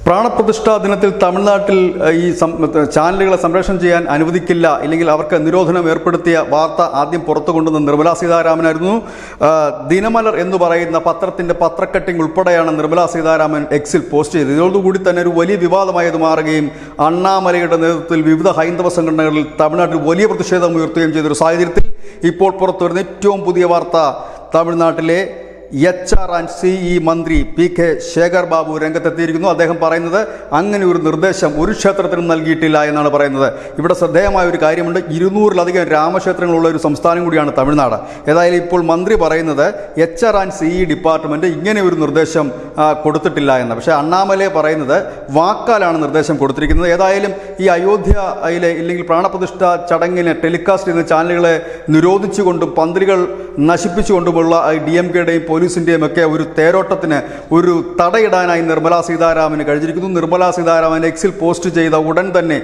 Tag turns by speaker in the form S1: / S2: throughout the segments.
S1: പ്രാണപ്രതിഷ്ഠാ ദിനത്തിൽ തമിഴ്നാട്ടിൽ ഈ ചാനലുകളെ സംപ്രേഷണം ചെയ്യാൻ അനുവദിക്കില്ല, ഇല്ലെങ്കിൽ അവർക്ക് നിരോധനം ഏർപ്പെടുത്തിയ വാർത്ത ആദ്യം പുറത്തു കൊണ്ടുവന്ന നിർമ്മലാ സീതാരാമനായിരുന്നു. ദിനമലർ എന്ന് പറയുന്ന പത്രത്തിൻ്റെ പത്രക്കട്ടിംഗ് ഉൾപ്പെടെയാണ് നിർമ്മലാ സീതാരാമൻ എക്സിൽ പോസ്റ്റ് ചെയ്തത്. ഇതോടുകൂടി തന്നെ ഒരു വലിയ വിവാദമായത് മാറുകയും അണ്ണാമലയുടെ നേതൃത്വത്തിൽ വിവിധ ഹൈന്ദവ സംഘടനകളിൽ തമിഴ്നാട്ടിൽ വലിയ പ്രതിഷേധം ഉയർത്തുകയും ചെയ്തൊരു സാഹചര്യത്തിൽ ഇപ്പോൾ പുറത്തുവരുന്ന ഏറ്റവും പുതിയ വാർത്ത, തമിഴ്നാട്ടിലെ HR&CE മന്ത്രി PK ശേഖർ ബാബു രംഗത്തെത്തിയിരിക്കുന്നു. അദ്ദേഹം പറയുന്നത് അങ്ങനെ ഒരു നിർദ്ദേശം ഒരു ക്ഷേത്രത്തിനും നൽകിയിട്ടില്ല എന്നാണ് പറയുന്നത്. ഇവിടെ ശ്രദ്ധേയമായ ഒരു കാര്യമുണ്ട്, 200-ലധികം രാമക്ഷേത്രങ്ങളുള്ള ഒരു സംസ്ഥാനം കൂടിയാണ് തമിഴ്നാട്. ഏതായാലും ഇപ്പോൾ മന്ത്രി പറയുന്നത് HR&CE ഡിപ്പാർട്ട്മെൻറ്റ് ഇങ്ങനെ ഒരു നിർദ്ദേശം കൊടുത്തിട്ടില്ല എന്ന്. പക്ഷേ അണ്ണാമലൈ പറയുന്നത് വാക്കാലാണ് നിർദ്ദേശം കൊടുത്തിരിക്കുന്നത്. ഏതായാലും ഈ അയോധ്യയിലെ ഇല്ലെങ്കിൽ പ്രാണപ്രതിഷ്ഠ ചടങ്ങിനെ ടെലികാസ്റ്റ് ചെയ്യുന്ന ചാനലുകളെ നിരോധിച്ചുകൊണ്ടും പന്ത്രികൾ നശിപ്പിച്ചുകൊണ്ടുമുള്ള DMKയുടെയും പോലീസിൻ്റെയും ഒക്കെ ഒരു തേരോട്ടത്തിന് ഒരു തടയിടാനായി നിർമ്മലാ സീതാരാമന് കഴിഞ്ഞിരിക്കുന്നു. നിർമ്മലാ സീതാരാമൻ എക്സിൽ പോസ്റ്റ് ചെയ്ത ഉടൻ തന്നെ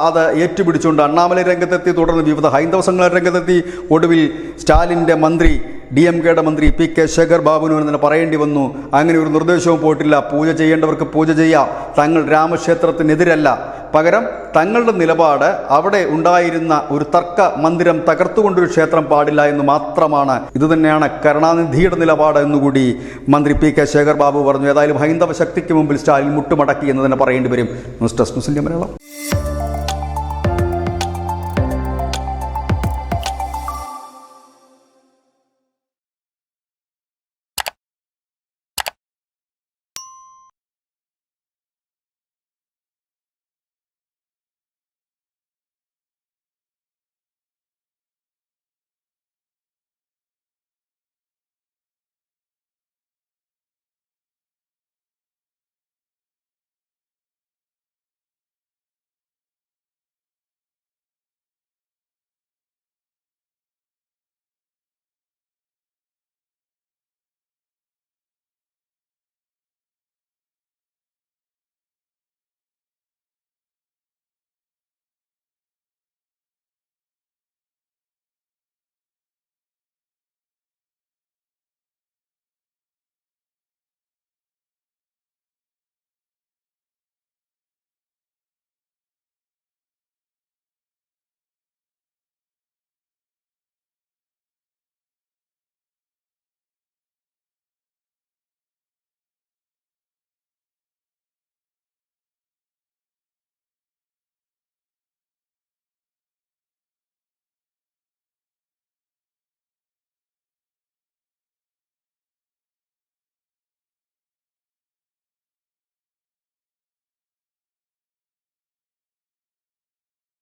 S1: അത് ഏറ്റുപിടിച്ചുകൊണ്ട് അണ്ണാമലൈ രംഗത്തെത്തി, തുടർന്ന് വിവിധ ഹൈന്ദവ സംഘടന രംഗത്തെത്തി, ഒടുവിൽ സ്റ്റാലിൻ്റെ മന്ത്രി DMKയുടെ മന്ത്രി PK ശേഖർ ബാബുവിന് തന്നെ പറയേണ്ടി വന്നു, അങ്ങനെ ഒരു നിർദ്ദേശവും പോയിട്ടില്ല, പൂജ ചെയ്യേണ്ടവർക്ക് പൂജ ചെയ്യാം, തങ്ങൾ രാമക്ഷേത്രത്തിനെതിരല്ല, പകരം തങ്ങളുടെ നിലപാട് അവിടെ ഉണ്ടായിരുന്ന ഒരു തർക്ക മന്ദിരം തകർത്തുകൊണ്ടൊരു ക്ഷേത്രം പാടില്ല എന്ന് മാത്രമാണ്. ഇതുതന്നെയാണ് കരുണാനിധിയുടെ നിലപാട് എന്നുകൂടി മന്ത്രി PK ശേഖർ ബാബു പറഞ്ഞു. ഏതായാലും ഹൈന്ദവ ശക്തിക്ക് മുമ്പിൽ സ്റ്റാലിൻ മുട്ടുമടക്കി എന്ന് തന്നെ പറയേണ്ടി വരും. ന്യൂസ് ഡെസ്ക് മുസ്ലിം മലയാളം.